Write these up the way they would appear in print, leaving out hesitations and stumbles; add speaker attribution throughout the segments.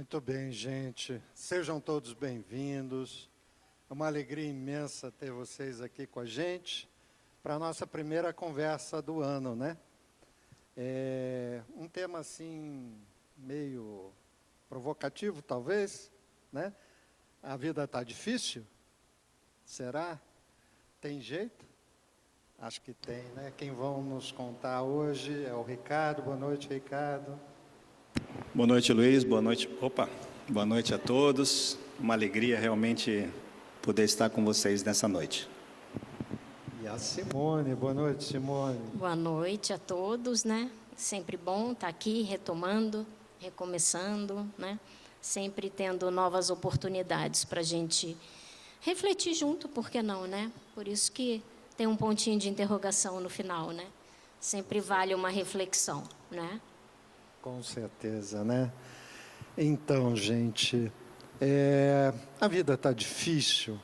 Speaker 1: Muito bem, gente. Sejam todos bem-vindos. É uma alegria imensa ter vocês aqui com a gente para a nossa primeira conversa do ano, né? É um tema, assim, meio provocativo, talvez, né? A vida está difícil? Será? Tem jeito? Acho que tem, né? Quem vão nos contar hoje é o Ricardo. Boa noite, Ricardo.
Speaker 2: Boa noite, Luiz. Boa noite. Boa noite a todos. Uma alegria realmente poder estar com vocês nessa noite.
Speaker 1: E a Simone. Boa noite, Simone.
Speaker 3: Boa noite a todos, né? Sempre bom estar aqui retomando, recomeçando, né? Sempre tendo novas oportunidades para a gente refletir junto, por que não, né? Por isso que tem um pontinho de interrogação no final, né? Sempre vale uma reflexão, né?
Speaker 1: Com certeza, né? Então, gente, a vida está difícil.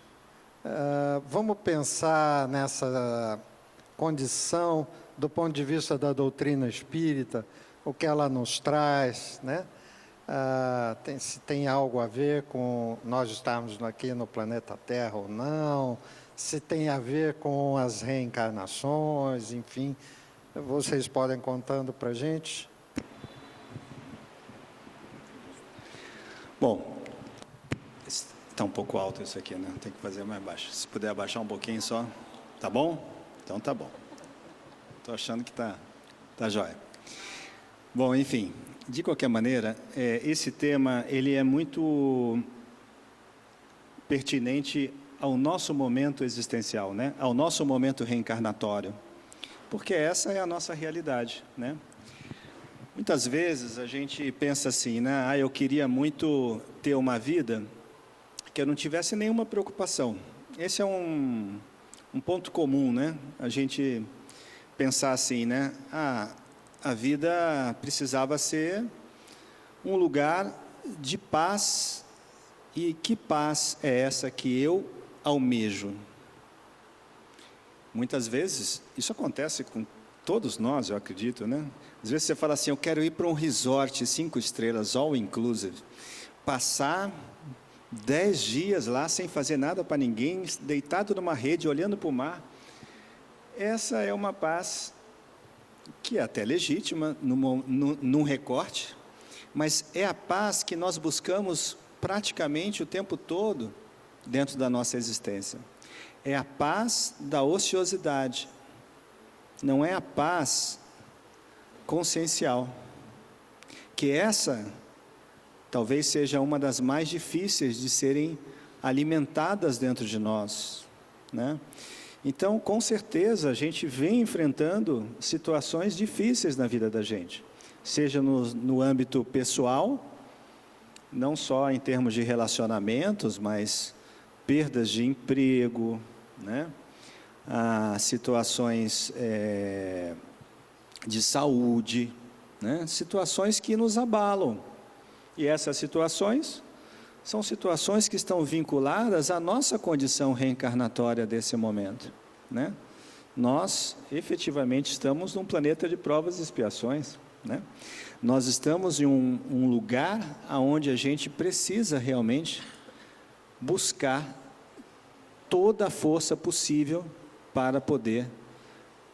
Speaker 1: Vamos pensar nessa condição do ponto de vista da doutrina espírita, o que ela nos traz, né? Se tem algo a ver com nós estarmos aqui no planeta Terra ou não, se tem a ver com as reencarnações, enfim, vocês podem contando para a gente.
Speaker 2: Bom, está um pouco alto isso aqui, né? Tem que fazer mais baixo. Se puder abaixar um pouquinho só, tá bom? Então tá bom. Estou achando que tá jóia. Bom, enfim, de qualquer maneira, esse tema ele é muito pertinente ao nosso momento existencial, né? Ao nosso momento reencarnatório, porque essa é a nossa realidade, né? Muitas vezes a gente pensa assim, né? Eu queria muito ter uma vida que eu não tivesse nenhuma preocupação. Esse é um ponto comum, né? A gente pensar assim, né? A vida precisava ser um lugar de paz. E que paz é essa que eu almejo? Muitas vezes, isso acontece com todos nós, eu acredito, né? Às vezes você fala assim, eu quero ir para um resort 5 estrelas, all inclusive, passar 10 dias lá sem fazer nada para ninguém, deitado numa rede, olhando para o mar. Essa é uma paz que é até legítima, num recorte, mas é a paz que nós buscamos praticamente o tempo todo dentro da nossa existência. É a paz da ociosidade, não é a paz consciencial, que essa talvez seja uma das mais difíceis de serem alimentadas dentro de nós, né? Então, com certeza, a gente vem enfrentando situações difíceis na vida da gente, seja no âmbito pessoal, não só em termos de relacionamentos, mas perdas de emprego, né? Situações de saúde, né? Situações que nos abalam. E essas situações são situações que estão vinculadas à nossa condição reencarnatória desse momento, né? Nós, efetivamente, estamos num planeta de provas e expiações, né? Nós estamos em um lugar onde a gente precisa realmente buscar toda a força possível para poder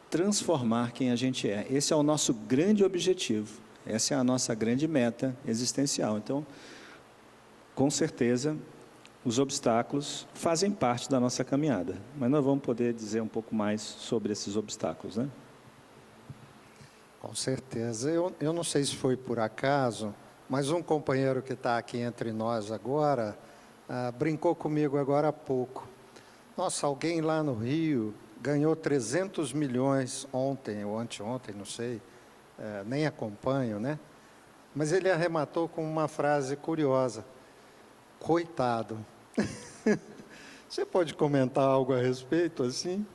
Speaker 2: transformar quem a gente é. Esse é o nosso grande objetivo, essa é a nossa grande meta existencial. Então, com certeza, os obstáculos fazem parte da nossa caminhada, mas nós vamos poder dizer um pouco mais sobre esses obstáculos, né?
Speaker 1: Com certeza. Eu não sei se foi por acaso, mas um companheiro que está aqui entre nós agora, brincou comigo agora há pouco. Nossa, alguém lá no Rio ganhou 300 milhões ontem, ou anteontem, não sei, nem acompanho, né? Mas ele arrematou com uma frase curiosa. Coitado. Você pode comentar algo a respeito, assim?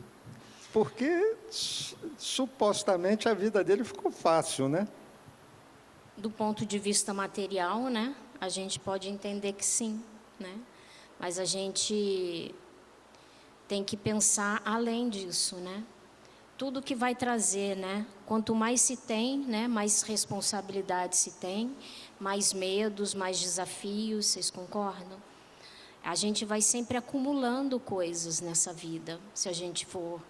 Speaker 1: Porque, supostamente, a vida dele ficou fácil, né?
Speaker 3: Do ponto de vista material, né? A gente pode entender que sim, né? Mas a gente tem que pensar além disso, né? tudo que vai trazer, né? Quanto mais se tem, né, mais responsabilidade se tem, mais medos, mais desafios, vocês concordam? A gente vai sempre acumulando coisas nessa vida, se a gente for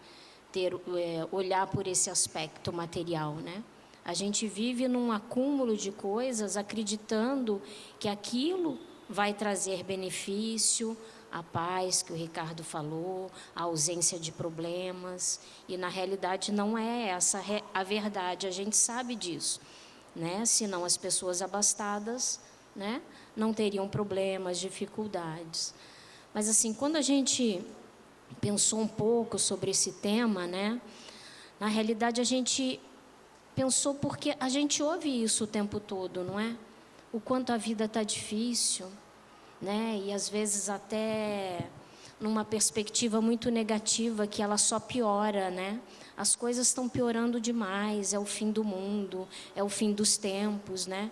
Speaker 3: olhar por esse aspecto material, né? A gente vive num acúmulo de coisas, acreditando que aquilo vai trazer benefício, a paz que o Ricardo falou, a ausência de problemas, e na realidade não é essa a verdade, a gente sabe disso, né? Senão as pessoas abastadas, né, não teriam problemas, dificuldades. Mas assim, quando a gente pensou um pouco sobre esse tema, né, na realidade a gente pensou porque a gente ouve isso o tempo todo, não é? O quanto a vida está difícil, né? E às vezes até numa perspectiva muito negativa, que ela só piora, né? As coisas estão piorando demais, é o fim do mundo, é o fim dos tempos, né?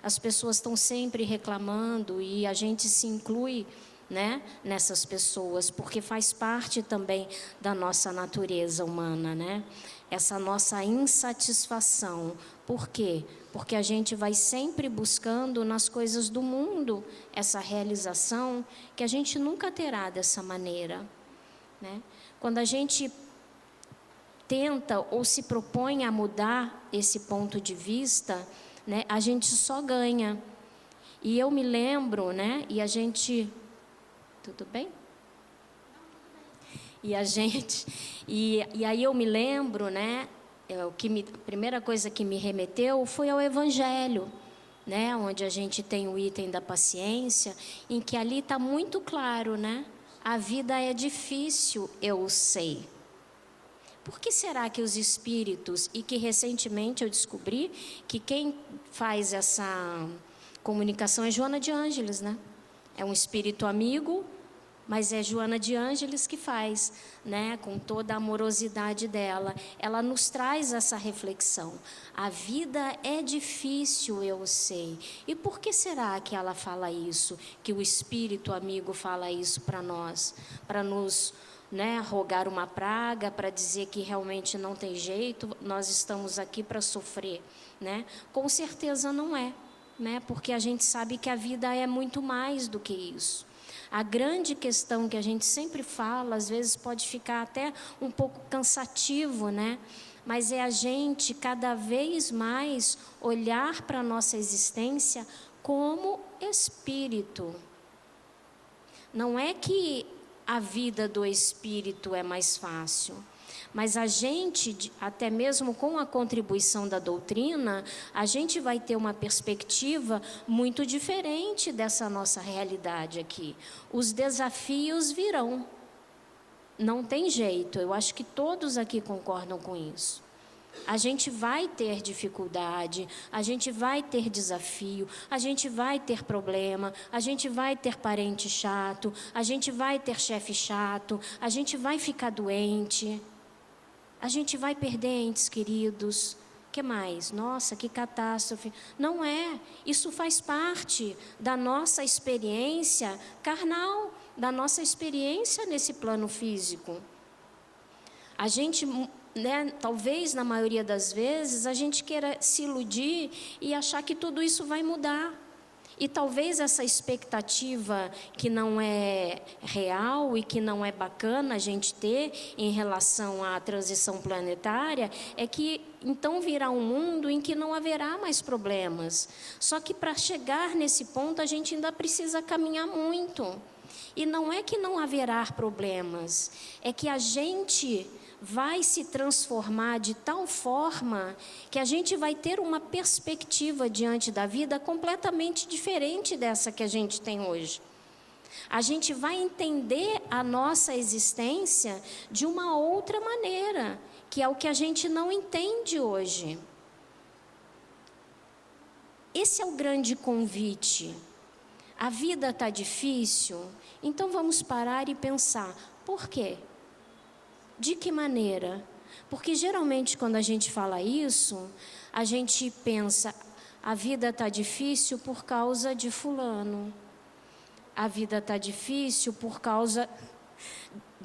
Speaker 3: As pessoas estão sempre reclamando e a gente se inclui, né, nessas pessoas, porque faz parte também da nossa natureza humana, né? Essa nossa insatisfação. Por quê? Porque a gente vai sempre buscando nas coisas do mundo essa realização que a gente nunca terá dessa maneira, né? Quando a gente tenta ou se propõe a mudar esse ponto de vista, né, a gente só ganha. E eu me lembro, né, e a gente... Tudo bem? E a gente... E aí eu me lembro, né, a primeira coisa que me remeteu foi ao Evangelho, né, onde a gente tem o item da paciência, em que ali está muito claro, né, a vida é difícil, eu sei. Por que será que os espíritos, e que recentemente eu descobri que quem faz essa comunicação é Joana de Ângeles, né? É um espírito amigo, mas é Joana de Ângeles que faz, né? Com toda a amorosidade dela. Ela nos traz essa reflexão. A vida é difícil, eu sei. E por que será que ela fala isso? Que o espírito amigo fala isso para nós? Para nos... né, rogar uma praga, para dizer que realmente não tem jeito, nós estamos aqui para sofrer, né? Com certeza não é, né? Porque a gente sabe que a vida é muito mais do que isso. A grande questão que a gente sempre fala, às vezes pode ficar até um pouco cansativo, né? Mas é a gente cada vez mais olhar para a nossa existência como espírito. Não é que a vida do espírito é mais fácil, mas a gente, até mesmo com a contribuição da doutrina, a gente vai ter uma perspectiva muito diferente dessa nossa realidade aqui. Os desafios virão, não tem jeito, eu acho que todos aqui concordam com isso. A gente vai ter dificuldade, a gente vai ter desafio, a gente vai ter problema, a gente vai ter parente chato, a gente vai ter chefe chato, a gente vai ficar doente, a gente vai perder entes queridos. O que mais? Nossa, que catástrofe. Não é, isso faz parte da nossa experiência carnal, da nossa experiência nesse plano físico. A gente... né, talvez na maioria das vezes a gente queira se iludir e achar que tudo isso vai mudar. E talvez essa expectativa que não é real e que não é bacana a gente ter em relação à transição planetária é que então virá um mundo em que não haverá mais problemas. Só que para chegar nesse ponto a gente ainda precisa caminhar muito. E não é que não haverá problemas, é que a gente vai se transformar de tal forma que a gente vai ter uma perspectiva diante da vida completamente diferente dessa que a gente tem hoje. A gente vai entender a nossa existência de uma outra maneira, que é o que a gente não entende hoje. Esse é o grande convite. A vida está difícil, então vamos parar e pensar, por quê? De que maneira? Porque geralmente quando a gente fala isso, a gente pensa, a vida está difícil por causa de fulano. A vida está difícil por causa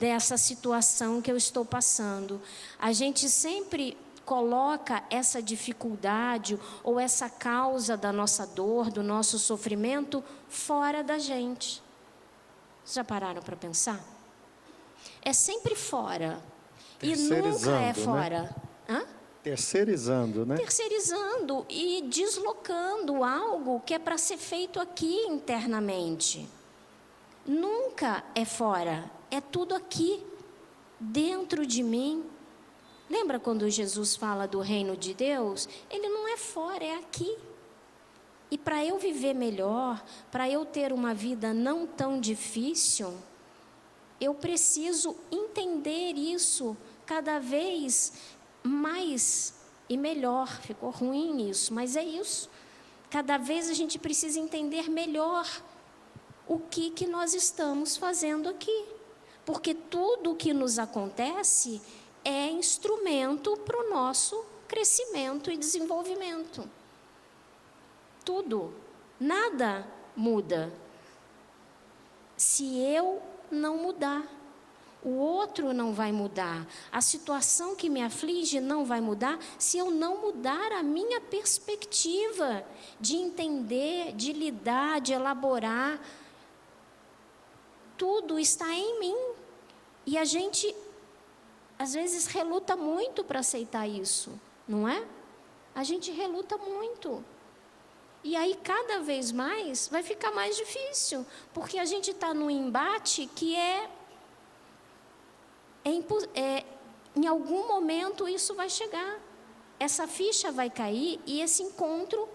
Speaker 3: dessa situação que eu estou passando. A gente sempre coloca essa dificuldade ou essa causa da nossa dor, do nosso sofrimento, fora da gente. Já pararam para pensar? É sempre fora. E nunca é fora.
Speaker 1: Né?
Speaker 3: Hã?
Speaker 1: Terceirizando, né?
Speaker 3: Terceirizando e deslocando algo que é para ser feito aqui internamente. Nunca é fora, é tudo aqui, dentro de mim. Lembra quando Jesus fala do reino de Deus? Ele não é fora, é aqui. E para eu viver melhor, para eu ter uma vida não tão difícil, eu preciso entender isso cada vez mais e melhor. Ficou ruim isso, mas é isso. Cada vez a gente precisa entender melhor o que nós estamos fazendo aqui. Porque tudo o que nos acontece é instrumento para o nosso crescimento e desenvolvimento. Tudo. Nada muda se eu não mudar. O outro não vai mudar. A situação que me aflige não vai mudar se eu não mudar a minha perspectiva de entender, de lidar, de elaborar. Tudo está em mim. E a gente, às vezes, reluta muito para aceitar isso, não é? A gente reluta muito. E aí, cada vez mais, vai ficar mais difícil, porque a gente está num embate que em algum momento isso vai chegar. Essa ficha vai cair e esse encontro,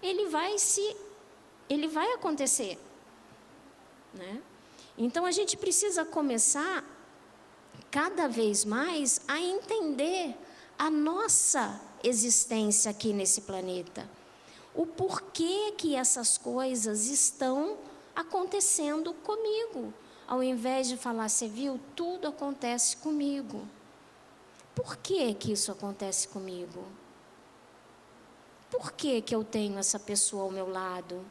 Speaker 3: ele vai acontecer, né? Então, a gente precisa começar, cada vez mais, a entender a nossa existência aqui nesse planeta. O porquê que essas coisas estão acontecendo comigo. Ao invés de falar, você viu, tudo acontece comigo. Por que que isso acontece comigo? Por que que eu tenho essa pessoa ao meu lado,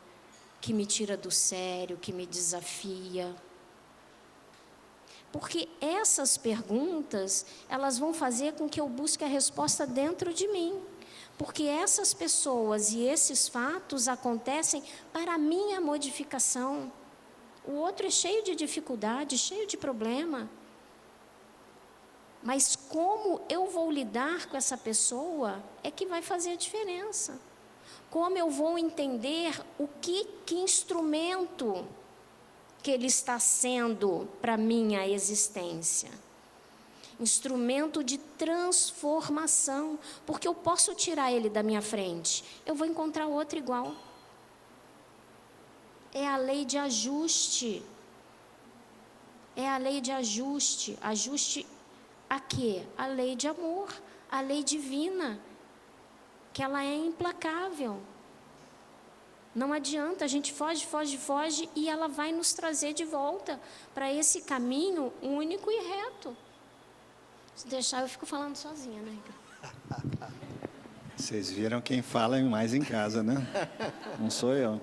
Speaker 3: que me tira do sério, que me desafia? Porque essas perguntas, elas vão fazer com que eu busque a resposta dentro de mim. Porque essas pessoas e esses fatos acontecem para a minha modificação. O outro é cheio de dificuldade, cheio de problema. Mas como eu vou lidar com essa pessoa é que vai fazer a diferença. Como eu vou entender que instrumento que ele está sendo para a minha existência. Instrumento de transformação, porque eu posso tirar ele da minha frente, eu vou encontrar outro igual. É a lei de ajuste. É a lei de ajuste. Ajuste a quê? A lei de amor, a lei divina, que ela é implacável. Não adianta, a gente foge e ela vai nos trazer de volta para esse caminho único e reto. Se deixar, eu fico falando sozinha, né?
Speaker 2: Vocês viram quem fala mais em casa, né? Não sou eu.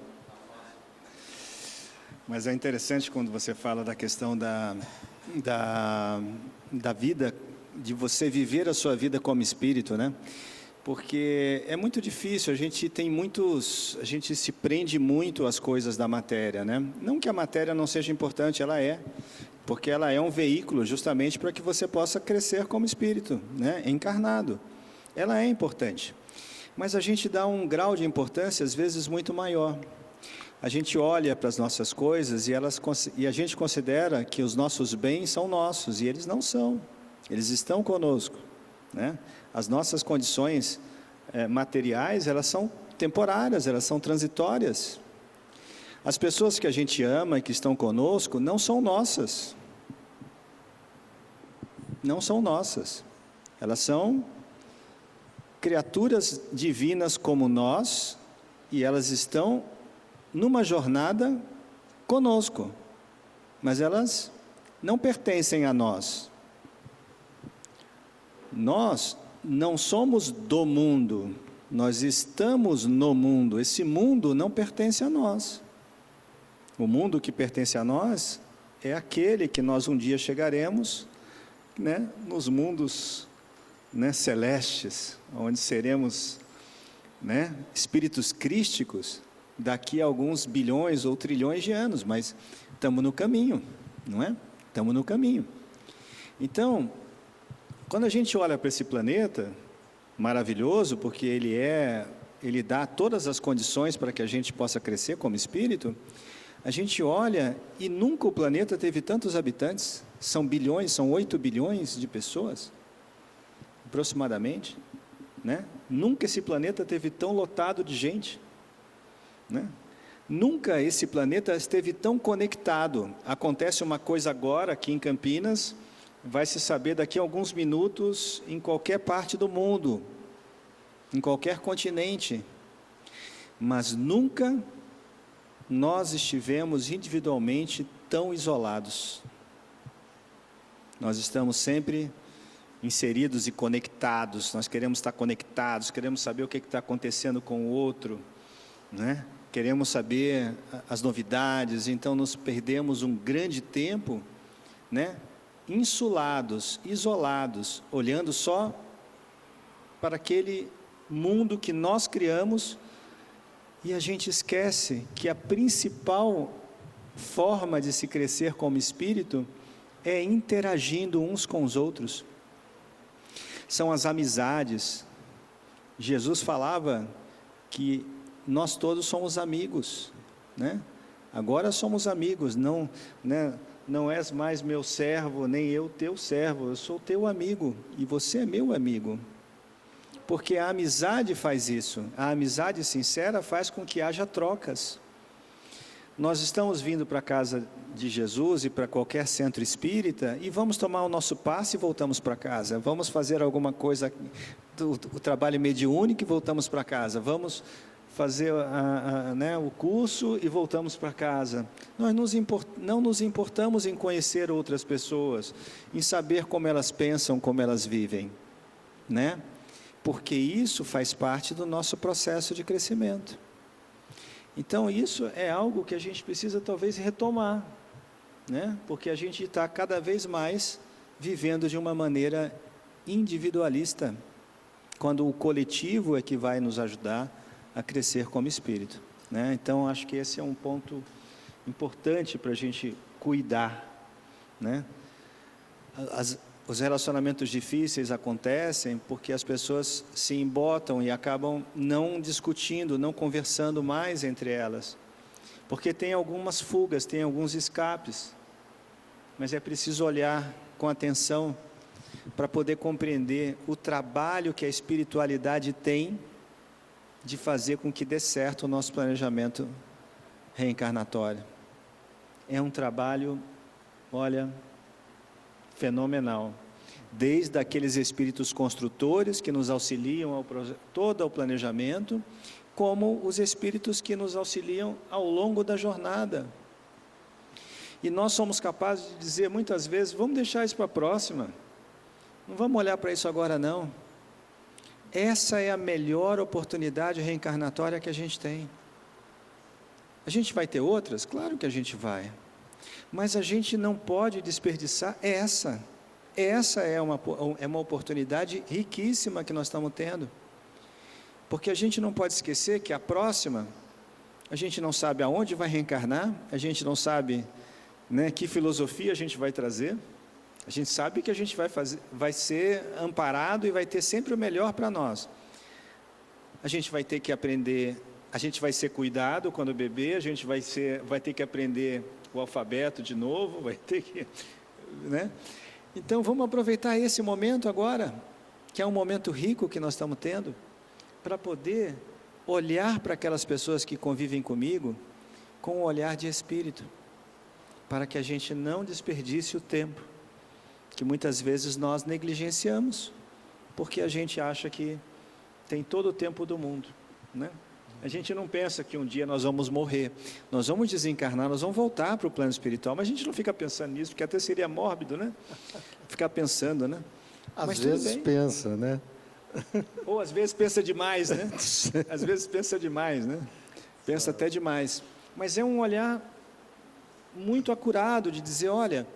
Speaker 2: Mas é interessante quando você fala da questão da vida, de você viver a sua vida como espírito, né? Porque é muito difícil, a gente se prende muito às coisas da matéria, né? Não que a matéria não seja importante, ela é, porque ela é um veículo justamente para que você possa crescer como espírito, né? Encarnado. Ela é importante, mas a gente dá um grau de importância às vezes muito maior. A gente olha para as nossas coisas e a gente considera que os nossos bens são nossos, e eles não são, eles estão conosco, né? As nossas condições materiais, elas são temporárias, elas são transitórias. As pessoas que a gente ama e que estão conosco não são nossas. Não são nossas. Elas são criaturas divinas como nós, e elas estão numa jornada conosco, mas elas não pertencem a nós. Nós não somos do mundo, nós estamos no mundo. Esse mundo não pertence a nós. O mundo que pertence a nós é aquele que nós um dia chegaremos, né, nos mundos, né, celestes, onde seremos, né, espíritos crísticos daqui a alguns bilhões ou trilhões de anos, mas estamos no caminho, não é? Estamos no caminho. Então, quando a gente olha para esse planeta, maravilhoso, porque ele dá todas as condições para que a gente possa crescer como espírito, a gente olha e nunca o planeta teve tantos habitantes, são bilhões, são 8 bilhões de pessoas, aproximadamente, né? Nunca esse planeta teve tão lotado de gente, né? Nunca esse planeta esteve tão conectado. Acontece uma coisa agora aqui em Campinas, vai se saber daqui a alguns minutos em qualquer parte do mundo, em qualquer continente, mas nunca nós estivemos individualmente tão isolados. Nós estamos sempre inseridos e conectados, nós queremos estar conectados, queremos saber o que está acontecendo com o outro, né? Queremos saber as novidades, então nos perdemos um grande tempo, né? Insulados, isolados, olhando só para aquele mundo que nós criamos, e a gente esquece que a principal forma de se crescer como espírito é interagindo uns com os outros. São as amizades. Jesus falava que nós todos somos amigos, né? Agora somos amigos, não, né? Não és mais meu servo, nem eu teu servo, eu sou teu amigo, e você é meu amigo. Porque a amizade faz isso, a amizade sincera faz com que haja trocas. Nós estamos vindo para a casa de Jesus e para qualquer centro espírita, e vamos tomar o nosso passe e voltamos para casa. Vamos fazer alguma coisa, o trabalho mediúnico e voltamos para casa. Vamos fazer né, o curso e voltamos para casa. Nós não nos importamos em conhecer outras pessoas, em saber como elas pensam, como elas vivem, né? Porque isso faz parte do nosso processo de crescimento. Então, isso é algo que a gente precisa talvez retomar, né? Porque a gente está cada vez mais vivendo de uma maneira individualista, quando o coletivo é que vai nos ajudar a crescer como espírito, né? Então, acho que esse é um ponto importante para a gente cuidar, né? Os relacionamentos difíceis acontecem porque as pessoas se embotam e acabam não discutindo, não conversando mais entre elas, porque tem algumas fugas, tem alguns escapes, mas é preciso olhar com atenção para poder compreender o trabalho que a espiritualidade tem de fazer com que dê certo o nosso planejamento reencarnatório. É um trabalho, olha, fenomenal. Desde aqueles espíritos construtores que nos auxiliam todo o planejamento, como os espíritos que nos auxiliam ao longo da jornada. E nós somos capazes de dizer muitas vezes, vamos deixar isso para a próxima, não vamos olhar para isso agora não. Essa é a melhor oportunidade reencarnatória que a gente tem. A gente vai ter outras? Claro que a gente vai. Mas a gente não pode desperdiçar essa. Essa é uma oportunidade riquíssima que nós estamos tendo. Porque a gente não pode esquecer que a próxima, a gente não sabe aonde vai reencarnar, a gente não sabe, né, que filosofia a gente vai trazer, a gente sabe que a gente vai ser amparado e vai ter sempre o melhor para nós. A gente vai ter que aprender, a gente vai ser cuidado quando bebê, a gente vai ter que aprender o alfabeto de novo, vai ter que, né? Então vamos aproveitar esse momento agora, que é um momento rico que nós estamos tendo, para poder olhar para aquelas pessoas que convivem comigo com um olhar de espírito, para que a gente não desperdice o tempo, que muitas vezes nós negligenciamos, porque a gente acha que tem todo o tempo do mundo, né? A gente não pensa que um dia nós vamos morrer, nós vamos desencarnar, nós vamos voltar para o plano espiritual, mas a gente não fica pensando nisso, porque até seria mórbido, né? Ficar pensando, né?
Speaker 1: Às vezes pensa, né?
Speaker 2: Ou às vezes pensa demais, né? Às vezes pensa demais, né? Pensa até demais. Mas é um olhar muito acurado de dizer, olha,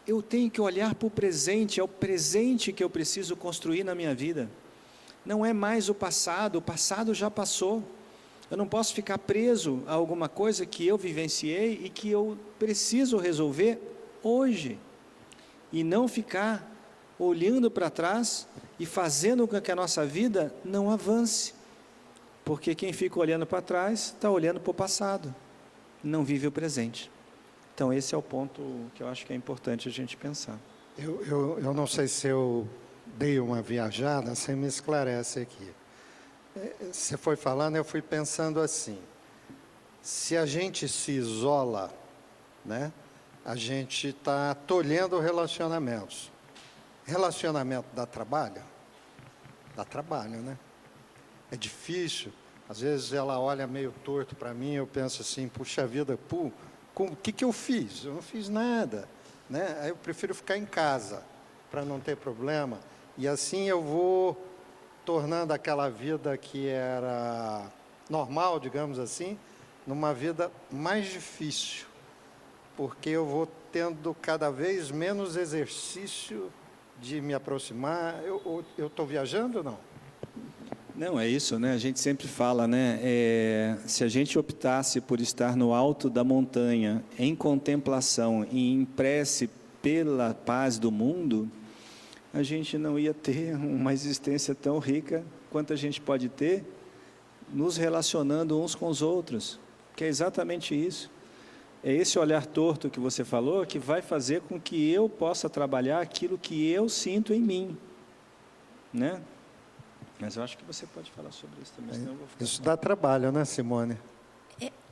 Speaker 2: eu tenho que olhar para o presente, é o presente que eu preciso construir na minha vida. Não é mais o passado já passou. Eu não posso ficar preso a alguma coisa que eu vivenciei e que eu preciso resolver hoje. E não ficar olhando para trás e fazendo com que a nossa vida não avance. Porque quem fica olhando para trás está olhando para o passado, não vive o presente. Então esse é o ponto que eu acho que é importante a gente pensar.
Speaker 1: Eu não sei se eu dei uma viajada, você me esclarece aqui. Você foi falando, eu fui pensando assim, se a gente se isola, né, a gente está tolhendo relacionamentos. Relacionamento dá trabalho? Dá trabalho, né? É difícil. Às vezes ela olha meio torto para mim, eu penso assim, puxa vida, o que eu fiz? Eu não fiz nada, né? Aí eu prefiro ficar em casa, para não ter problema. E assim eu vou tornando aquela vida que era normal, digamos assim, numa vida mais difícil, porque eu vou tendo cada vez menos exercício de me aproximar. Eu estou viajando ou não?
Speaker 2: Não, é isso, né? A gente sempre fala, né? Se a gente optasse por estar no alto da montanha, em contemplação e em prece pela paz do mundo, a gente não ia ter uma existência tão rica quanto a gente pode ter nos relacionando uns com os outros, que é exatamente isso. É esse olhar torto que você falou que vai fazer com que eu possa trabalhar aquilo que eu sinto em mim, né? Mas eu acho que você pode falar sobre isso também, senão eu vou ficar...
Speaker 1: Isso dá trabalho, né, Simone?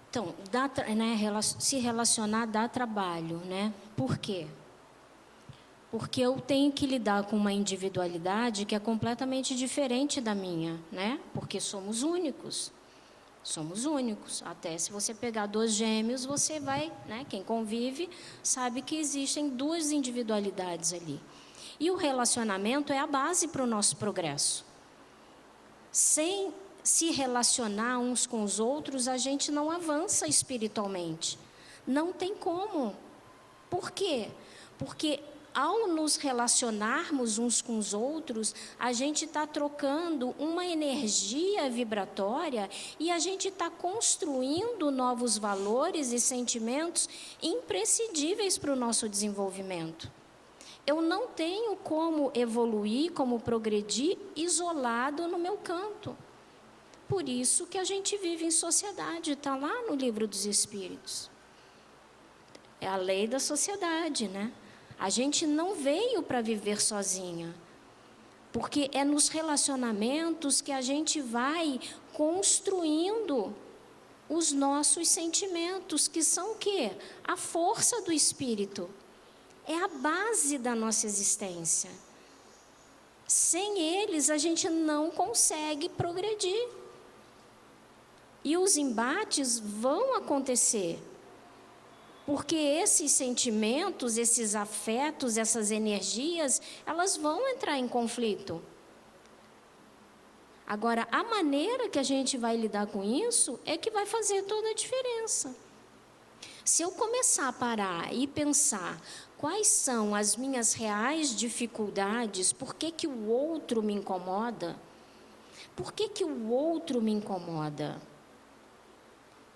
Speaker 3: Então, se relacionar dá trabalho, né? Por quê? Porque eu tenho que lidar com uma individualidade que é completamente diferente da minha, né? Porque somos únicos. Somos únicos. Até se você pegar 2 gêmeos, você vai, né? Quem convive sabe que existem 2 individualidades ali. E o relacionamento é a base para o nosso progresso. Sem se relacionar uns com os outros, a gente não avança espiritualmente. Não tem como. Por quê? Porque ao nos relacionarmos uns com os outros, a gente está trocando uma energia vibratória e a gente está construindo novos valores e sentimentos imprescindíveis para o nosso desenvolvimento. Eu não tenho como evoluir, como progredir isolado no meu canto. Por isso que a gente vive em sociedade, está lá no Livro dos Espíritos. É a lei da sociedade, né? A gente não veio para viver sozinha, porque é nos relacionamentos que a gente vai construindo os nossos sentimentos, que são o quê? A força do Espírito. É a base da nossa existência. Sem eles, a gente não consegue progredir. E os embates vão acontecer. Porque esses sentimentos, esses afetos, essas energias, elas vão entrar em conflito. Agora, a maneira que a gente vai lidar com isso é que vai fazer toda a diferença. Se eu começar a parar e pensar quais são as minhas reais dificuldades, por que que o outro me incomoda? Por que que o outro me incomoda?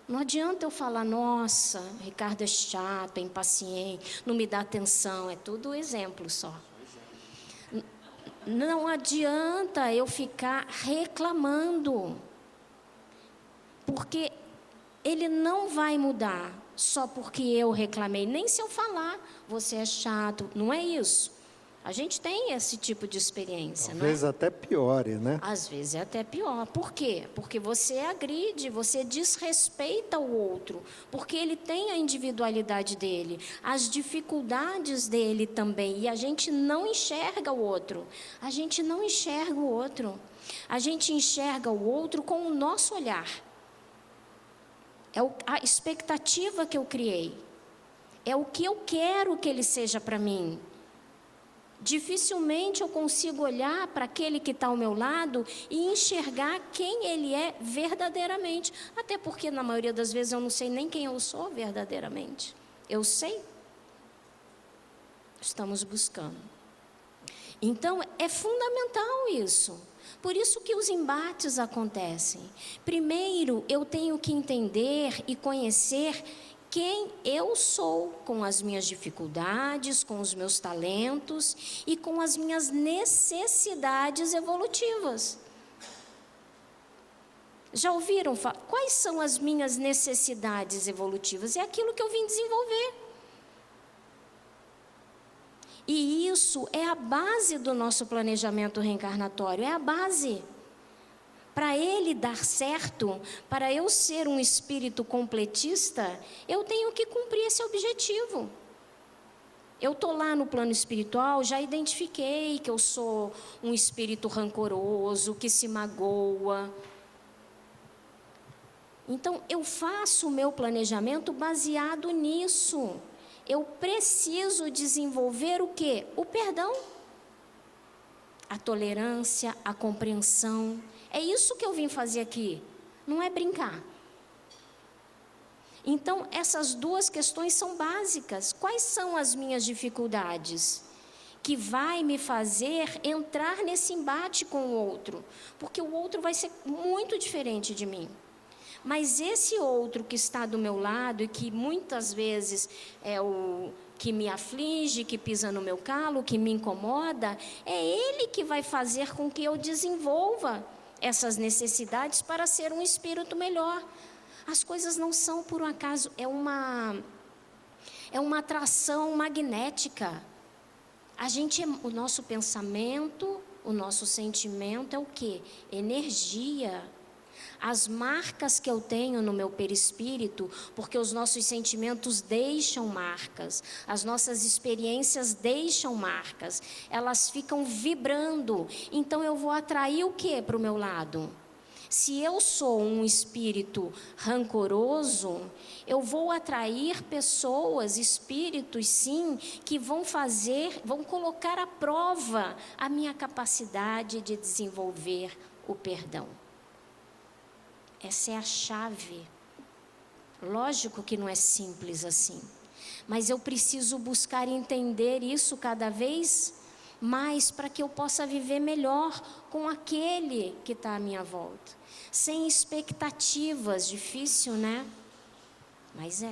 Speaker 3: Não adianta eu falar, nossa, Ricardo é chato, é impaciente, não me dá atenção, é tudo exemplo só. Não adianta eu ficar reclamando, porque ele não vai mudar só porque eu reclamei, nem se eu falar, você é chato, não é isso. A gente tem esse tipo de experiência,
Speaker 1: Às vezes até piore, né?
Speaker 3: Às vezes é até pior. Por quê? Porque você agride, você desrespeita o outro, porque ele tem a individualidade dele, as dificuldades dele também, e a gente não enxerga o outro. A gente não enxerga o outro. A gente enxerga o outro com o nosso olhar. É a expectativa que eu criei. É o que eu quero que ele seja para mim. Dificilmente eu consigo olhar para aquele que está ao meu lado e enxergar quem ele é verdadeiramente. Até porque, na maioria das vezes, eu não sei nem quem eu sou verdadeiramente. Eu sei? Estamos buscando. Então, é fundamental isso. Por isso que os embates acontecem. Primeiro, eu tenho que entender e conhecer quem eu sou, com as minhas dificuldades, com os meus talentos e com as minhas necessidades evolutivas. Já ouviram falar? Quais são as minhas necessidades evolutivas? É aquilo que eu vim desenvolver. E isso é a base do nosso planejamento reencarnatório, é a base. Para ele dar certo, para eu ser um espírito completista, eu tenho que cumprir esse objetivo. Eu estou lá no plano espiritual, já identifiquei que eu sou um espírito rancoroso, que se magoa. Então, eu faço o meu planejamento baseado nisso. Eu preciso desenvolver o quê? O perdão, a tolerância, a compreensão. É isso que eu vim fazer aqui, não é brincar. Então, essas duas questões são básicas. Quais são as minhas dificuldades? Que vai me fazer entrar nesse embate com o outro, porque o outro vai ser muito diferente de mim. Mas esse outro que está do meu lado e que muitas vezes é o que me aflige, que pisa no meu calo, que me incomoda, é ele que vai fazer com que eu desenvolva essas necessidades para ser um espírito melhor. As coisas não são por um acaso, é uma atração magnética. O nosso pensamento, o nosso sentimento é o quê? Energia. As marcas que eu tenho no meu perispírito, porque os nossos sentimentos deixam marcas, as nossas experiências deixam marcas, elas ficam vibrando. Então eu vou atrair o que para o meu lado? Se eu sou um espírito rancoroso, eu vou atrair pessoas, espíritos, sim, que vão colocar à prova a minha capacidade de desenvolver o perdão. Essa é a chave. Lógico que não é simples assim, mas eu preciso buscar entender isso cada vez mais para que eu possa viver melhor com aquele que está à minha volta. Sem expectativas, difícil, né? Mas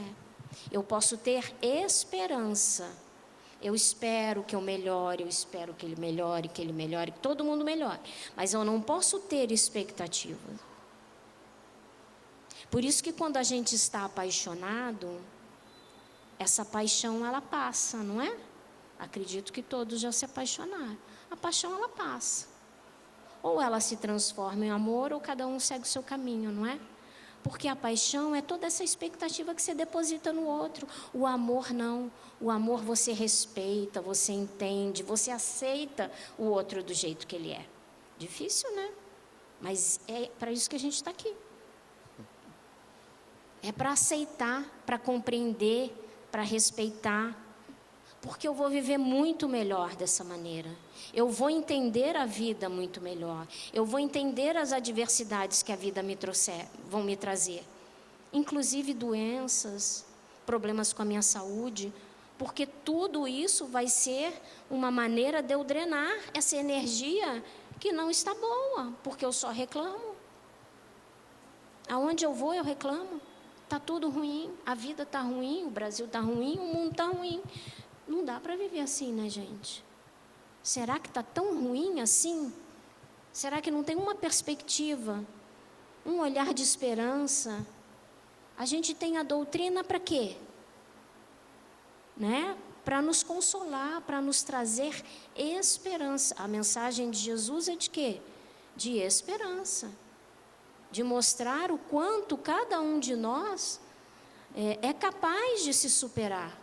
Speaker 3: eu posso ter esperança. Eu espero que eu melhore, eu espero que ele melhore, que todo mundo melhore. Mas eu não posso ter expectativas. Por isso que quando a gente está apaixonado, essa paixão ela passa, não é? Acredito que todos já se apaixonaram. A paixão ela passa. Ou ela se transforma em amor, ou cada um segue o seu caminho, não é? Porque a paixão é toda essa expectativa que você deposita no outro. O amor não. O amor você respeita, você entende, você aceita o outro do jeito que ele é. Difícil, né? Mas é para isso que a gente está aqui. É para aceitar, para compreender, para respeitar. Porque eu vou viver muito melhor dessa maneira. Eu vou entender a vida muito melhor. Eu vou entender as adversidades que a vida vão me trazer. Inclusive doenças, problemas com a minha saúde. Porque tudo isso vai ser uma maneira de eu drenar essa energia que não está boa. Porque eu só reclamo. Aonde eu vou, eu reclamo. Está tudo ruim, a vida está ruim, o Brasil está ruim, o mundo está ruim. Não dá para viver assim, né, gente? Será que está tão ruim assim? Será que não tem uma perspectiva, um olhar de esperança? A gente tem a doutrina para quê? Né? Para nos consolar, para nos trazer esperança. A mensagem de Jesus é de quê? De esperança. De mostrar o quanto cada um de nós é capaz de se superar,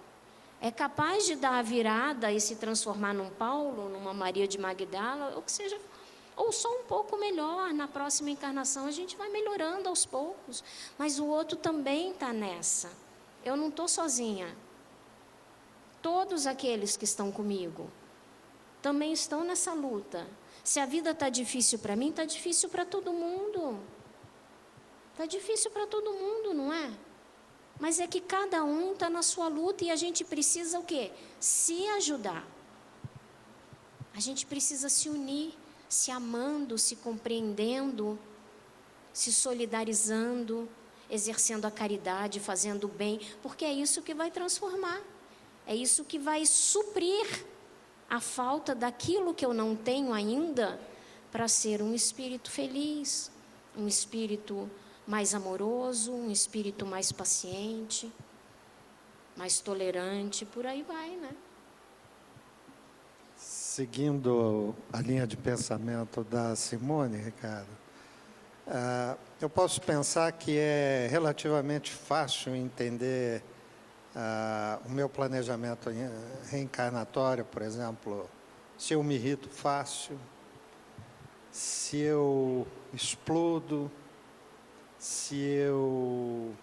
Speaker 3: é capaz de dar a virada e se transformar num Paulo, numa Maria de Magdala, ou que seja, ou só um pouco melhor. Na próxima encarnação a gente vai melhorando aos poucos, mas o outro também está nessa. Eu não estou sozinha. Todos aqueles que estão comigo também estão nessa luta. Se a vida está difícil para mim, está difícil para todo mundo. Está difícil para todo mundo, não é? Mas Mas é que cada um está na sua luta e a gente precisa o quê? Se ajudar. A gente precisa se unir, se amando, se compreendendo, se solidarizando, exercendo a caridade, fazendo o bem, porque é isso que vai transformar. É isso que vai suprir a falta daquilo que eu não tenho ainda para ser um espírito feliz, um espírito mais amoroso, um espírito mais paciente, mais tolerante, por aí vai, né?
Speaker 1: Seguindo a linha de pensamento da Simone, Ricardo, eu posso pensar que é relativamente fácil entender o meu planejamento reencarnatório, por exemplo, se eu me irrito fácil, se eu explodo, se eu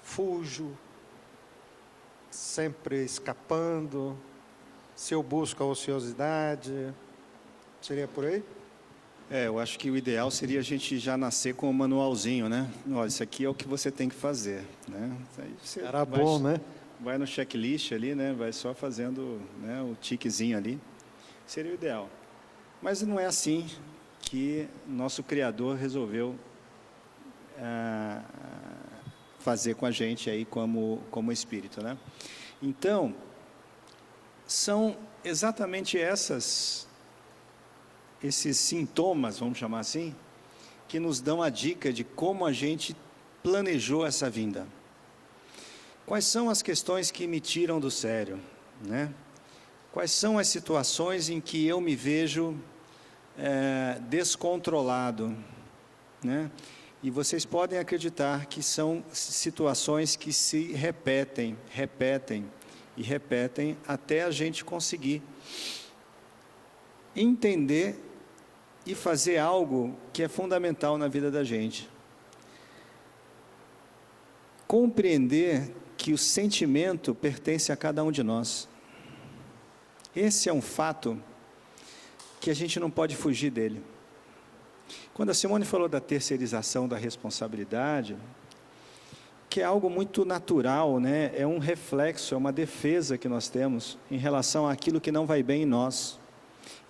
Speaker 1: fujo, sempre escapando, se eu busco a ociosidade, seria por aí?
Speaker 2: Eu acho que o ideal seria a gente já nascer com o manualzinho, né? Olha, isso aqui é o que você tem que fazer, né? Aí você
Speaker 1: Era bom, né?
Speaker 2: Vai no checklist ali, né? Vai só fazendo, né, o tiquezinho ali. Seria o ideal. Mas não é assim que nosso Criador resolveu fazer com a gente aí como espírito, né? Então, são exatamente esses sintomas, vamos chamar assim, que nos dão a dica de como a gente planejou essa vinda. Quais são as questões que me tiram do sério, né? Quais são as situações em que eu me vejo descontrolado, né? E vocês podem acreditar que são situações que se repetem até a gente conseguir entender e fazer algo que é fundamental na vida da gente. Compreender que o sentimento pertence a cada um de nós. Esse é um fato que a gente não pode fugir dele. Quando a Simone falou da terceirização da responsabilidade, que é algo muito natural, né? É um reflexo, é uma defesa que nós temos em relação àquilo que não vai bem em nós.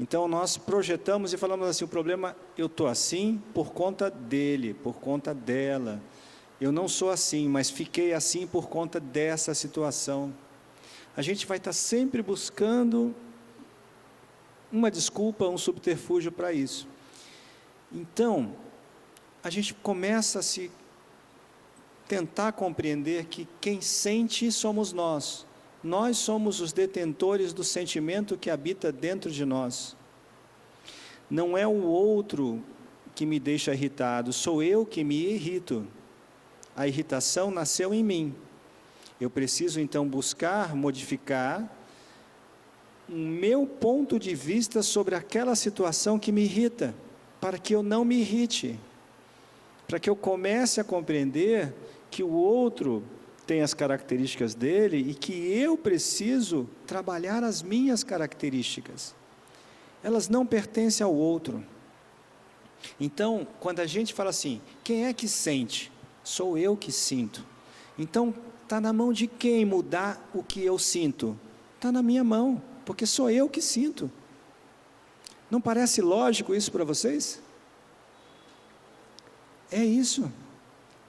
Speaker 2: Então, nós projetamos e falamos assim, o problema, eu estou assim por conta dele, por conta dela. Eu não sou assim, mas fiquei assim por conta dessa situação. A gente vai estar sempre buscando uma desculpa, um subterfúgio para isso. Então, a gente começa a se tentar compreender que quem sente somos nós. Nós somos os detentores do sentimento que habita dentro de nós. Não é o outro que me deixa irritado, sou eu que me irrito. A irritação nasceu em mim. Eu preciso então buscar, modificar o meu ponto de vista sobre aquela situação que me irrita, para que eu não me irrite, para que eu comece a compreender que o outro tem as características dele e que eu preciso trabalhar as minhas características. Elas não pertencem ao outro. Então, quando a gente fala assim, quem é que sente? Sou eu que sinto. Então, está na mão de quem mudar o que eu sinto? Está na minha mão, porque sou eu que sinto. Não parece lógico isso para vocês? É isso.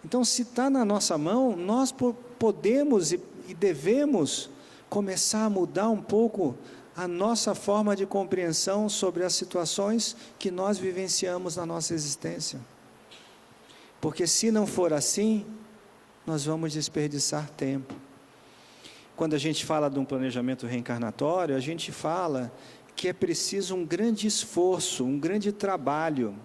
Speaker 2: Então, se está na nossa mão, nós podemos e devemos começar a mudar um pouco a nossa forma de compreensão sobre as situações que nós vivenciamos na nossa existência. Porque se não for assim, nós vamos desperdiçar tempo. Quando a gente fala de um planejamento reencarnatório, a gente fala que é preciso um grande esforço, um grande trabalho.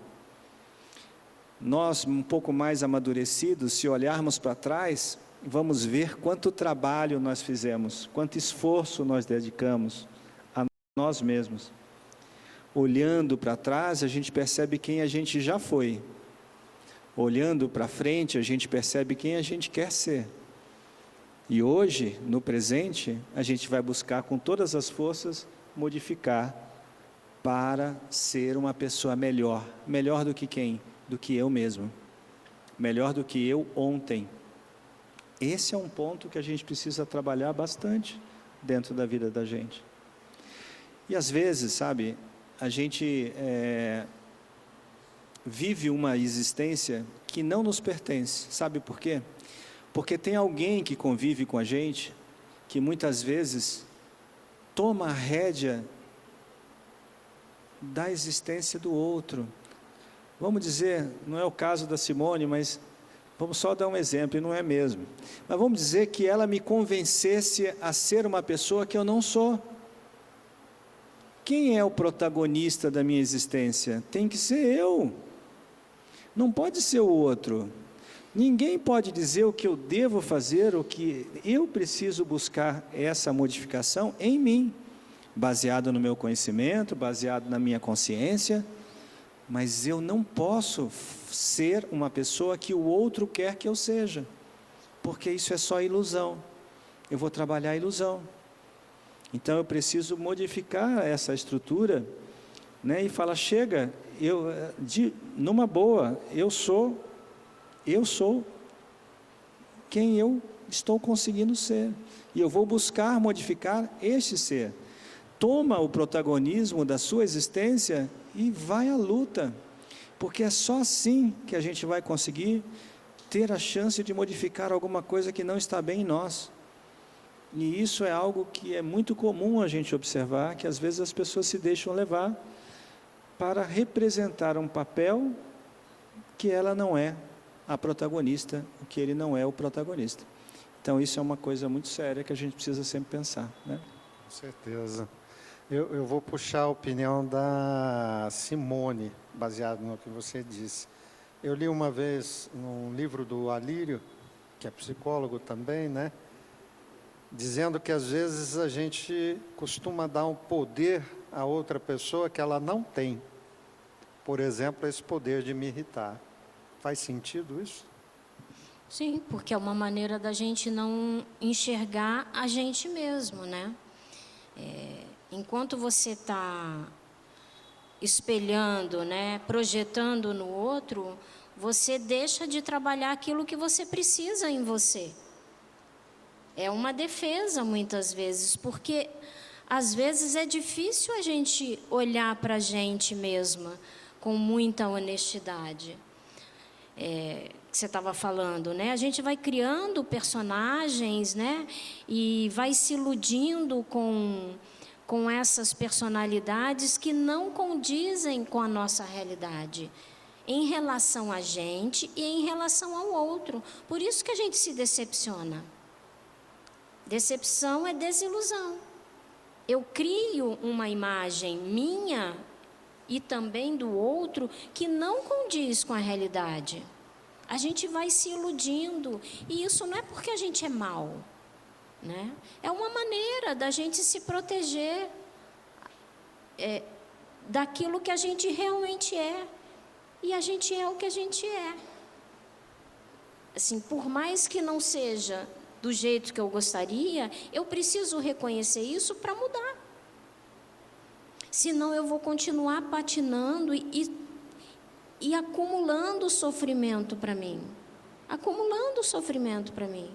Speaker 2: Nós, um pouco mais amadurecidos, se olharmos para trás, vamos ver quanto trabalho nós fizemos, quanto esforço nós dedicamos a nós mesmos. Olhando para trás, a gente percebe quem a gente já foi. Olhando para frente, a gente percebe quem a gente quer ser. E hoje, no presente, a gente vai buscar com todas as forças modificar para ser uma pessoa melhor. Melhor do que quem? Do que eu mesmo. Melhor do que eu ontem. Esse é um ponto que a gente precisa trabalhar bastante dentro da vida da gente. E às vezes, sabe, a gente vive uma existência que não nos pertence. Sabe por quê? Porque tem alguém que convive com a gente, que muitas vezes toma a rédea da existência do outro. Vamos dizer, não é o caso da Simone, mas vamos só dar um exemplo, e não é mesmo. Mas vamos dizer que ela me convencesse a ser uma pessoa que eu não sou. Quem é o protagonista da minha existência? Tem que ser eu. Não pode ser o outro. Ninguém pode dizer o que eu devo fazer, o que eu preciso buscar essa modificação em mim, baseado no meu conhecimento, baseado na minha consciência, mas eu não posso ser uma pessoa que o outro quer que eu seja, porque isso é só ilusão. Eu vou trabalhar a ilusão. Então eu preciso modificar essa estrutura, né, e falar, chega, numa boa, eu sou quem eu estou conseguindo ser, e eu vou buscar modificar este ser. Toma o protagonismo da sua existência e vai à luta, porque é só assim que a gente vai conseguir ter a chance de modificar alguma coisa que não está bem em nós. E isso é algo que é muito comum a gente observar, que às vezes as pessoas se deixam levar para representar um papel que ela não é a protagonista, que ele não é o protagonista. Então isso é uma coisa muito séria que a gente precisa sempre pensar, né?
Speaker 1: Com certeza. Eu vou puxar a opinião da Simone, baseado no que você disse. Eu li uma vez num livro do Alírio, que é psicólogo também, né? Dizendo que às vezes a gente costuma dar um poder a outra pessoa que ela não tem. Por exemplo, esse poder de me irritar. Faz sentido isso?
Speaker 3: Sim, porque é uma maneira da gente não enxergar a gente mesmo, né? Enquanto você está espelhando, né, projetando no outro, você deixa de trabalhar aquilo que você precisa em você. É uma defesa, muitas vezes, porque às vezes é difícil a gente olhar para a gente mesma com muita honestidade. Que você estava falando, né? A gente vai criando personagens, né? E vai se iludindo com essas personalidades que não condizem com a nossa realidade, em relação a gente e em relação ao outro. Por isso que a gente se decepciona. Decepção é desilusão. Eu crio uma imagem minha e também do outro que não condiz com a realidade. A gente vai se iludindo, e isso não é porque a gente é mau, né? É uma maneira da gente se proteger daquilo que a gente realmente é, e a gente é o que a gente é. Assim, por mais que não seja do jeito que eu gostaria, eu preciso reconhecer isso para mudar. Senão eu vou continuar patinando e acumulando sofrimento para mim. Acumulando sofrimento para mim.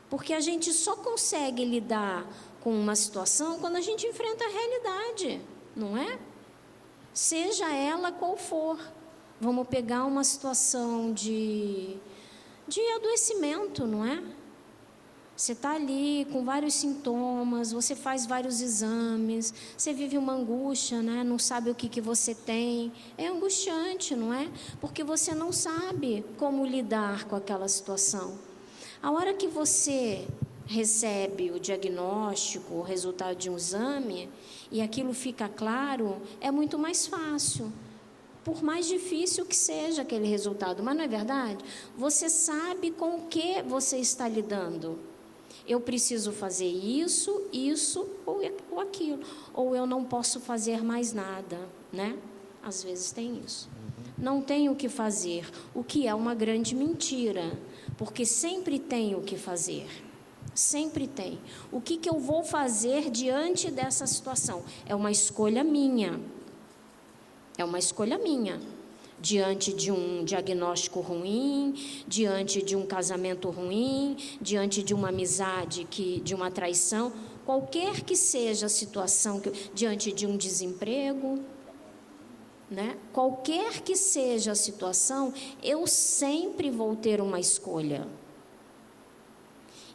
Speaker 3: Porque a gente só consegue lidar com uma situação quando a gente enfrenta a realidade, não é? Seja ela qual for. Vamos pegar uma situação de adoecimento, não é? Você está ali com vários sintomas, você faz vários exames, você vive uma angústia, né? Não sabe o que você tem. É angustiante, não é? Porque você não sabe como lidar com aquela situação. A hora que você recebe o diagnóstico, o resultado de um exame, e aquilo fica claro, é muito mais fácil. Por mais difícil que seja aquele resultado, mas não é verdade? Você sabe com o que você está lidando. Eu preciso fazer isso ou aquilo. Ou eu não posso fazer mais nada, né? Às vezes tem isso. Não tenho o que fazer, o que é uma grande mentira. Porque sempre tem o que fazer. Sempre tem. O que eu vou fazer diante dessa situação? É uma escolha minha. É uma escolha minha. diante de um diagnóstico ruim, diante de um casamento ruim, diante de uma amizade, de uma traição, qualquer que seja a situação, diante de um desemprego, né? Qualquer que seja a situação, eu sempre vou ter uma escolha.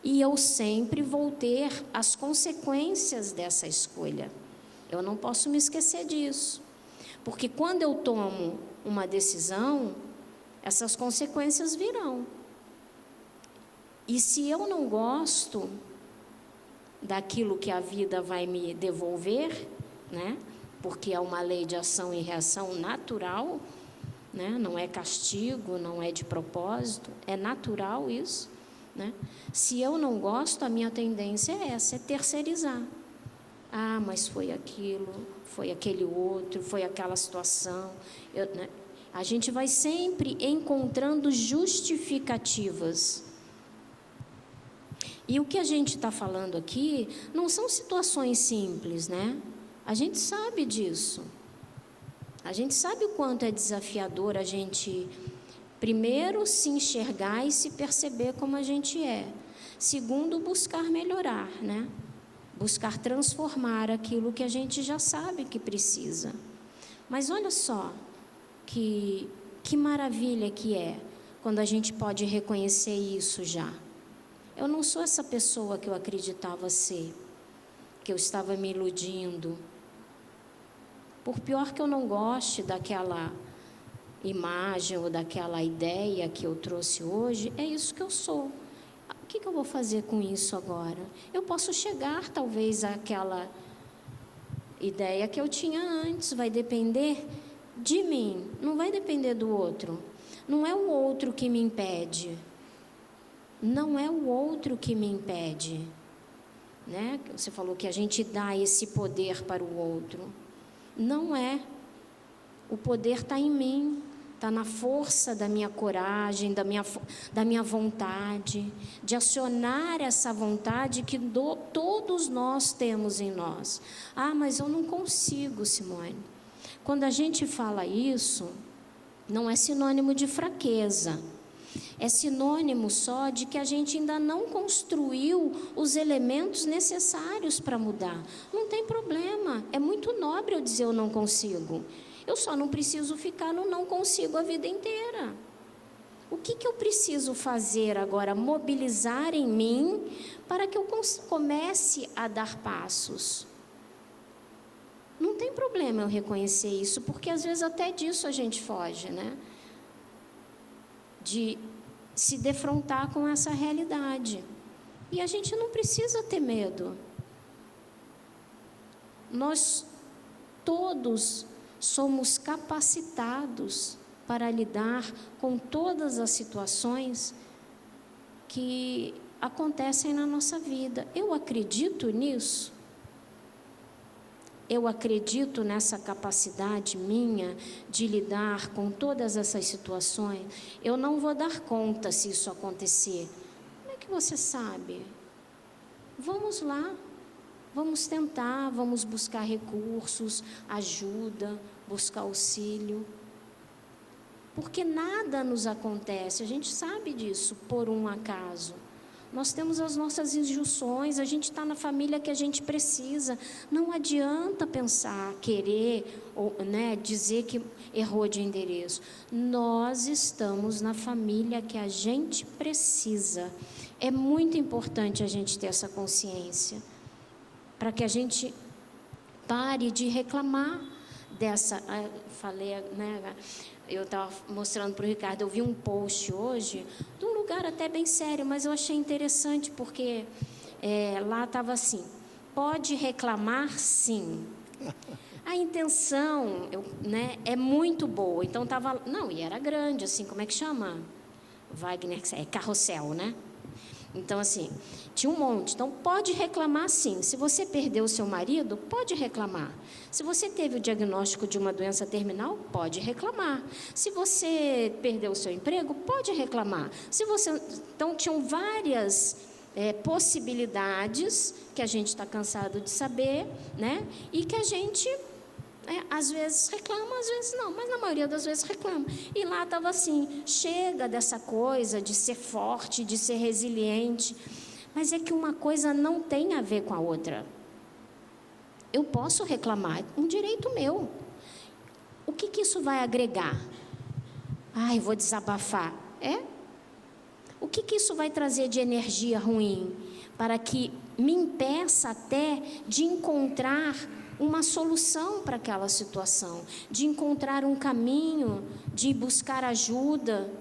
Speaker 3: E eu sempre vou ter as consequências dessa escolha. Eu não posso me esquecer disso. Porque quando eu tomo uma decisão, essas consequências virão. E se eu não gosto daquilo que a vida vai me devolver, né? Porque é uma lei de ação e reação natural, né? Não é castigo, não é de propósito, é natural isso, né? Se eu não gosto, a minha tendência é essa, é terceirizar. Ah, mas foi aquilo, foi aquele outro, foi aquela situação. Né? A gente vai sempre encontrando justificativas. E o que a gente está falando aqui não são situações simples, né? A gente sabe disso. A gente sabe o quanto é desafiador a gente, primeiro, se enxergar e se perceber como a gente é. Segundo, buscar melhorar, né? Buscar transformar aquilo que a gente já sabe que precisa. Mas olha só, que maravilha que é quando a gente pode reconhecer isso já. Eu não sou essa pessoa que eu acreditava ser, que eu estava me iludindo. Por pior que eu não goste daquela imagem ou daquela ideia que eu trouxe hoje, é isso que eu sou. O que eu vou fazer com isso agora? Eu posso chegar, talvez, àquela ideia que eu tinha antes. Vai depender de mim, não vai depender do outro. Não é o outro que me impede. Não é o outro que me impede. Né? Você falou que a gente dá esse poder para o outro. Não é. O poder está em mim. Está na força da minha coragem, da minha vontade, de acionar essa vontade que todos nós temos em nós. Ah, mas eu não consigo, Simone. Quando a gente fala isso, não é sinônimo de fraqueza. É sinônimo só de que a gente ainda não construiu os elementos necessários para mudar. Não tem problema, é muito nobre eu dizer eu não consigo. Eu só não preciso ficar no não consigo a vida inteira. O que eu preciso fazer agora? Mobilizar em mim para que eu comece a dar passos. Não tem problema eu reconhecer isso, porque às vezes até disso a gente foge, né? De se defrontar com essa realidade. E a gente não precisa ter medo. Nós todos somos capacitados para lidar com todas as situações que acontecem na nossa vida. Eu acredito nisso. Eu acredito nessa capacidade minha de lidar com todas essas situações. Eu não vou dar conta se isso acontecer. Como é que você sabe? Vamos lá. Vamos tentar, vamos buscar recursos, ajuda, buscar auxílio. Porque nada nos acontece, a gente sabe disso, por um acaso. Nós temos as nossas injunções, a gente está na família que a gente precisa. Não adianta pensar, querer, ou, né, dizer que errou de endereço. Nós estamos na família que a gente precisa. É muito importante a gente ter essa consciência, para que a gente pare de reclamar dessa... Falei, né? Eu estava mostrando para o Ricardo, eu vi um post hoje, de um lugar até bem sério, mas eu achei interessante, porque lá estava assim, pode reclamar sim. A intenção, né, é muito boa, então estava... Não, e era grande, assim, como é que chama? Wagner, é carrossel, né? Então, assim, tinha um monte. Então, pode reclamar sim. Se você perdeu o seu marido, pode reclamar. Se você teve o diagnóstico de uma doença terminal, pode reclamar. Se você perdeu o seu emprego, pode reclamar. Então, tinham várias possibilidades que a gente está cansado de saber, né? E que a gente Às vezes reclama, às vezes não, mas na maioria das vezes reclama. E lá estava assim, chega dessa coisa de ser forte, de ser resiliente. Mas é que uma coisa não tem a ver com a outra. Eu posso reclamar, é um direito meu. O que isso vai agregar? Ai, vou desabafar. O que isso vai trazer de energia ruim? Para que me impeça até de encontrar uma solução para aquela situação, de encontrar um caminho, de buscar ajuda.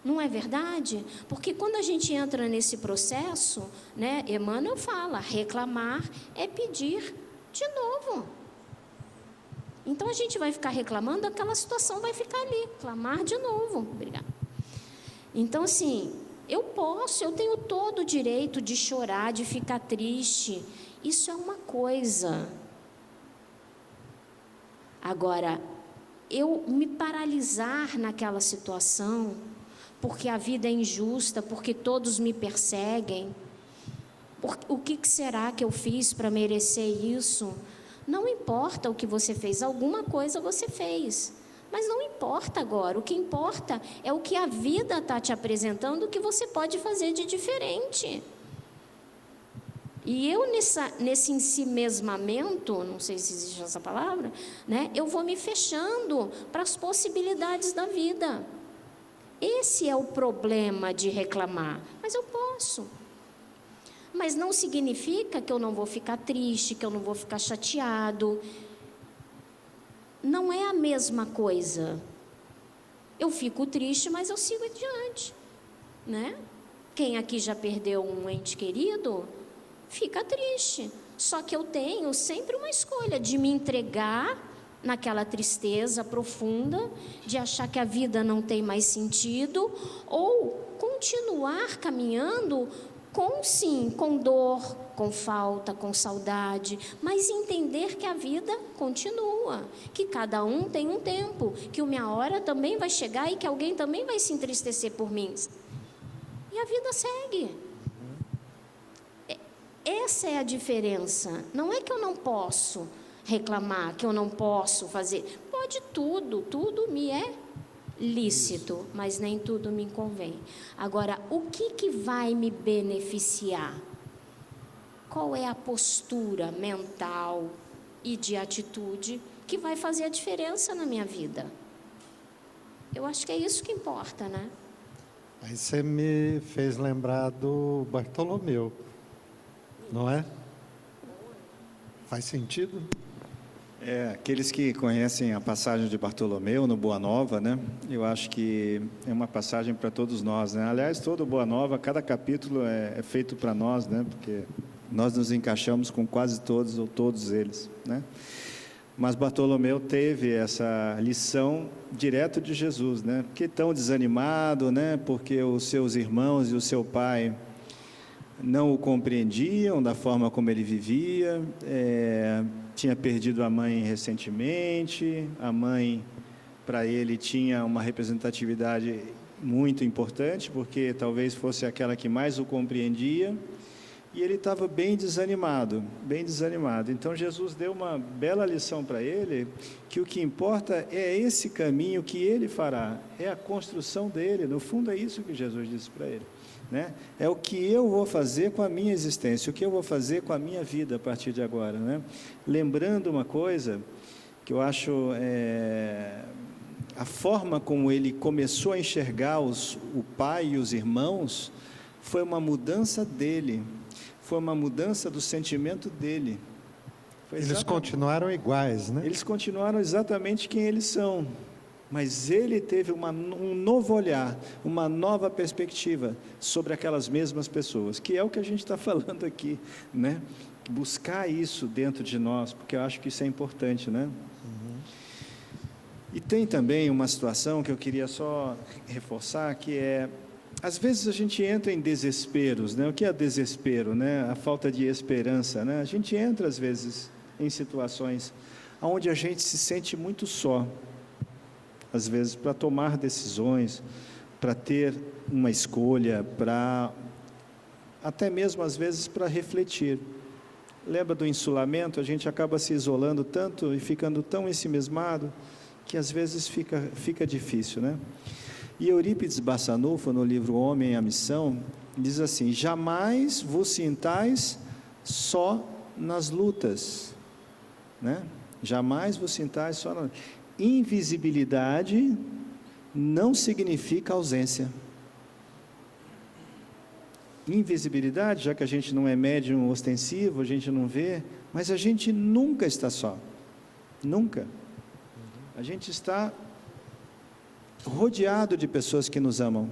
Speaker 3: Não é verdade? Porque quando a gente entra nesse processo, né, Emmanuel fala, reclamar é pedir de novo. Então a gente vai ficar reclamando, aquela situação vai ficar ali, clamar de novo. Obrigada. Então assim, eu tenho todo o direito de chorar, de ficar triste. Isso é uma coisa. Agora, eu me paralisar naquela situação, porque a vida é injusta, porque todos me perseguem, o que será que eu fiz para merecer isso? Não importa o que você fez, alguma coisa você fez, mas não importa agora, o que importa é o que a vida está te apresentando, o que você pode fazer de diferente. E eu nesse ensimesmamento, não sei se existe essa palavra, né, eu vou me fechando para as possibilidades da vida. Esse é o problema de reclamar, mas eu posso. Mas não significa que eu não vou ficar triste, que eu não vou ficar chateado. Não é a mesma coisa. Eu fico triste, mas eu sigo adiante, né? Quem aqui já perdeu um ente querido, fica triste. Só que eu tenho sempre uma escolha de me entregar naquela tristeza profunda, de achar que a vida não tem mais sentido, ou continuar caminhando com dor, com falta, com saudade, mas entender que a vida continua, que cada um tem um tempo, que a minha hora também vai chegar e que alguém também vai se entristecer por mim. E a vida segue. Essa é a diferença. Não é que eu não posso reclamar, que eu não posso fazer. Pode tudo me é lícito, mas nem tudo me convém. Agora, o que vai me beneficiar? Qual é a postura mental e de atitude que vai fazer a diferença na minha vida? Eu acho que é isso que importa, né?
Speaker 1: Aí você me fez lembrar do Bartolomeu, não é? Faz sentido?
Speaker 2: Aqueles que conhecem a passagem de Bartolomeu no Boa Nova, né? Eu acho que é uma passagem para todos nós, né? Aliás, todo Boa Nova, cada capítulo é feito para nós, né? Porque nós nos encaixamos com quase todos ou todos eles, né? Mas Bartolomeu teve essa lição direto de Jesus, né? Porque tão desanimado, né? Porque os seus irmãos e o seu pai não o compreendiam da forma como ele vivia, tinha perdido a mãe recentemente, a mãe para ele tinha uma representatividade muito importante, porque talvez fosse aquela que mais o compreendia, e ele estava bem desanimado, bem desanimado. Então Jesus deu uma bela lição para ele, que o que importa é esse caminho que ele fará, é a construção dele, no fundo é isso que Jesus disse para ele. Né? É o que eu vou fazer com a minha existência, o que eu vou fazer com a minha vida a partir de agora, né? Lembrando uma coisa que eu acho, a forma como ele começou a enxergar o pai e os irmãos foi uma mudança dele, foi uma mudança do sentimento dele.
Speaker 1: Eles continuaram iguais, né?
Speaker 2: Eles continuaram exatamente quem eles são. Mas ele teve um novo olhar, uma nova perspectiva sobre aquelas mesmas pessoas, que é o que a gente está falando aqui, né? Buscar isso dentro de nós, porque eu acho que isso é importante, né? Uhum. E tem também uma situação que eu queria só reforçar, que às vezes a gente entra em desesperos, né? O que é desespero, né? A falta de esperança, né? A gente entra às vezes em situações onde a gente se sente muito só, às vezes, para tomar decisões, para ter uma escolha, até mesmo, às vezes, para refletir. lembra do insulamento? A gente acaba se isolando tanto e ficando tão ensimismado que às vezes fica difícil, né? E Eurípides Barçanufo, no livro O Homem e a Missão, diz assim: jamais vos sintais só nas lutas, né? Jamais vos sintais só na... Invisibilidade não significa ausência. Invisibilidade, já que a gente não é médium ostensivo, a gente não vê, mas a gente nunca está só. Nunca. A gente está rodeado de pessoas que nos amam,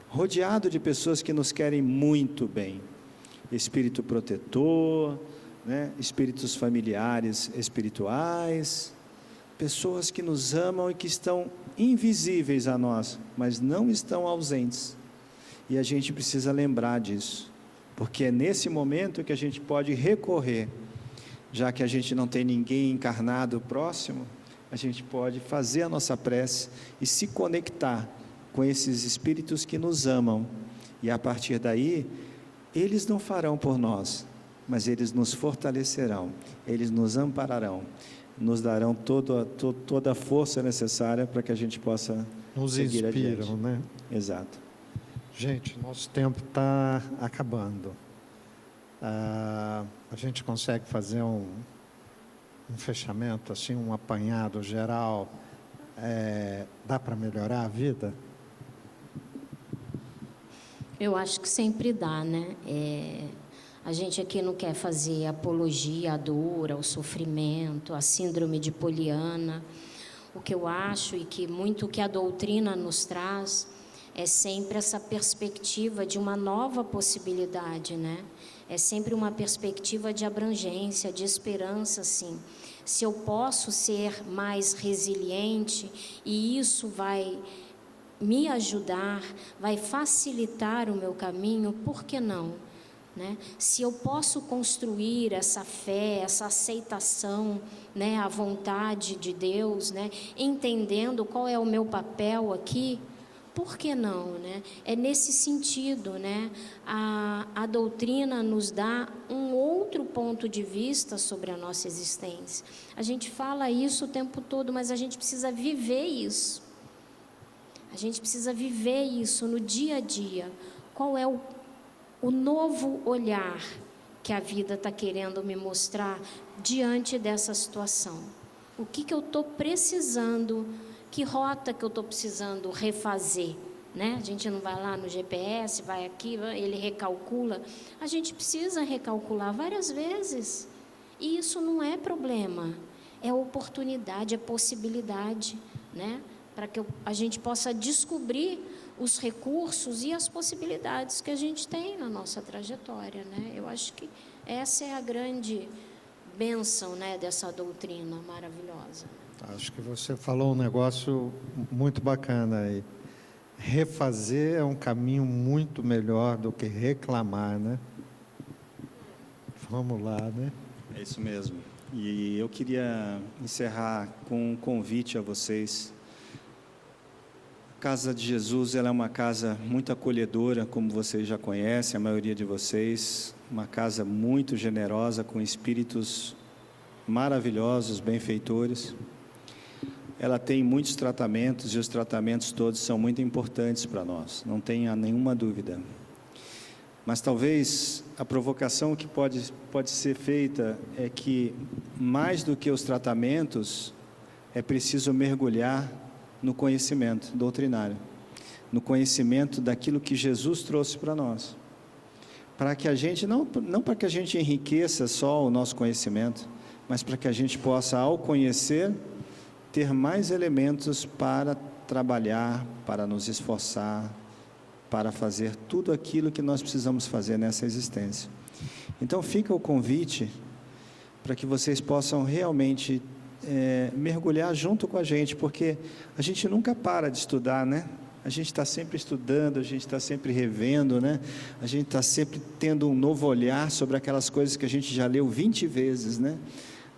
Speaker 2: rodeado de pessoas que nos querem muito bem. Espírito protetor, né? Espíritos familiares espirituais, pessoas que nos amam e que estão invisíveis a nós, mas não estão ausentes. E a gente precisa lembrar disso, porque é nesse momento que a gente pode recorrer, já que a gente não tem ninguém encarnado próximo, a gente pode fazer a nossa prece e se conectar com esses espíritos que nos amam, e a partir daí, eles não farão por nós, mas eles nos fortalecerão, eles nos ampararão, nos darão toda a força necessária para que a gente possa
Speaker 1: nos
Speaker 2: seguir
Speaker 1: inspiram,
Speaker 2: adiante.
Speaker 1: né?
Speaker 2: Exato.
Speaker 1: Gente, nosso tempo está acabando. A gente consegue fazer um fechamento, assim, um apanhado geral? Dá para melhorar a vida?
Speaker 3: Eu acho que sempre dá, né? A gente aqui não quer fazer apologia à dor, ao sofrimento, à síndrome de Poliana. O que eu acho e que muito que a doutrina nos traz é sempre essa perspectiva de uma nova possibilidade, né? É sempre uma perspectiva de abrangência, de esperança, sim. Se eu posso ser mais resiliente e isso vai me ajudar, vai facilitar o meu caminho, por que não? Né? Se eu posso construir essa fé, essa aceitação, né, à vontade de Deus, né, entendendo qual é o meu papel aqui, por que não, né? É nesse sentido, né? A doutrina nos dá um outro ponto de vista sobre a nossa existência. A gente fala isso o tempo todo, mas a gente precisa viver isso. A gente precisa viver isso no dia a dia. Qual é o novo olhar que a vida está querendo me mostrar diante dessa situação? O que eu estou precisando? Que rota que eu estou precisando refazer, né? A gente não vai lá no GPS, vai aqui, ele recalcula. A gente precisa recalcular várias vezes. E isso não é problema, é oportunidade, é possibilidade, né? Para que a gente possa descobrir os recursos e as possibilidades que a gente tem na nossa trajetória, né? Eu acho que essa é a grande bênção, né, dessa doutrina maravilhosa.
Speaker 1: Acho que você falou um negócio muito bacana aí. Refazer é um caminho muito melhor do que reclamar, né? Vamos lá, né?
Speaker 2: É isso mesmo. E eu queria encerrar com um convite a vocês. A Casa de Jesus, ela é uma casa muito acolhedora, como vocês já conhecem, a maioria de vocês. Uma casa muito generosa, com espíritos maravilhosos, benfeitores. Ela tem muitos tratamentos e os tratamentos todos são muito importantes para nós, não tenha nenhuma dúvida. Mas talvez a provocação que pode ser feita é que, mais do que os tratamentos, é preciso mergulhar no conhecimento doutrinário, no conhecimento daquilo que Jesus trouxe para nós. Para que a gente, não para que a gente enriqueça só o nosso conhecimento, mas para que a gente possa, ao conhecer, ter mais elementos para trabalhar, para nos esforçar, para fazer tudo aquilo que nós precisamos fazer nessa existência. Então fica o convite para que vocês possam realmente mergulhar junto com a gente, porque a gente nunca para de estudar, né? A gente está sempre estudando, a gente está sempre revendo, né? A gente está sempre tendo um novo olhar sobre aquelas coisas que a gente já leu 20 vezes, né?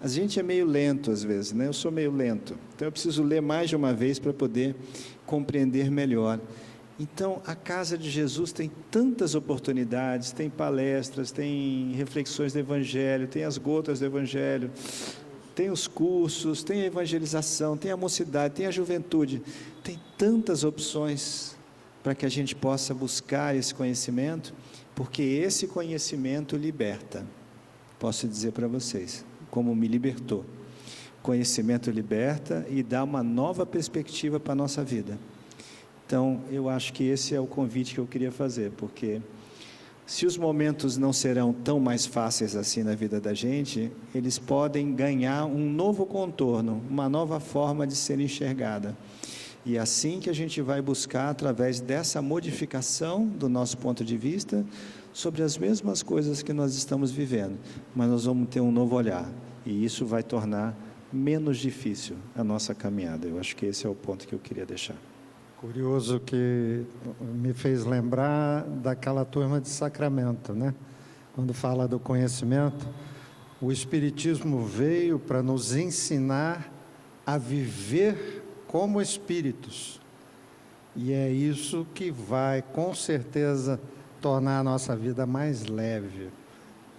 Speaker 2: A gente é meio lento às vezes, né? Eu sou meio lento, então eu preciso ler mais de uma vez para poder compreender melhor. Então, a Casa de Jesus tem tantas oportunidades, tem palestras, tem reflexões do Evangelho, tem as gotas do Evangelho, tem os cursos, tem a evangelização, tem a mocidade, tem a juventude, tem tantas opções para que a gente possa buscar esse conhecimento, porque esse conhecimento liberta. Posso dizer para vocês, como me libertou. Conhecimento liberta e dá uma nova perspectiva para a nossa vida. Então, eu acho que esse é o convite que eu queria fazer, porque se os momentos não serão tão mais fáceis assim na vida da gente, eles podem ganhar um novo contorno, uma nova forma de ser enxergada. E é assim que a gente vai buscar, através dessa modificação do nosso ponto de vista, sobre as mesmas coisas que nós estamos vivendo, mas nós vamos ter um novo olhar, e isso vai tornar menos difícil a nossa caminhada. Eu acho que esse é o ponto que eu queria deixar.
Speaker 1: Curioso que me fez lembrar daquela turma de Sacramento, né? Quando fala do conhecimento, o Espiritismo veio para nos ensinar a viver como espíritos. E é isso que vai, com certeza, tornar a nossa vida mais leve.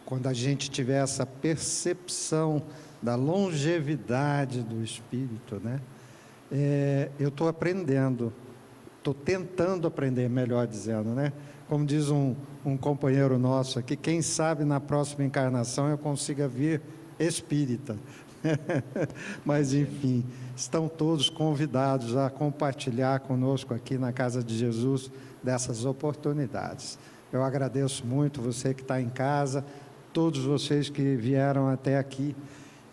Speaker 1: Quando a gente tiver essa percepção da longevidade do espírito, né? Eu estou aprendendo. Estou tentando aprender, melhor dizendo, né? Como diz um companheiro nosso aqui, quem sabe na próxima encarnação eu consiga vir espírita. Mas, enfim, estão todos convidados a compartilhar conosco aqui na Casa de Jesus dessas oportunidades. Eu agradeço muito você que está em casa, todos vocês que vieram até aqui,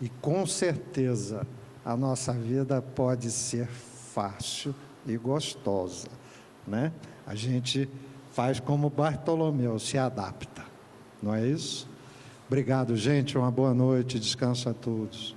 Speaker 1: e com certeza a nossa vida pode ser fácil e gostosa, né? A gente faz como Bartolomeu, se adapta, não é isso? Obrigado, gente, uma boa noite, descanso a todos.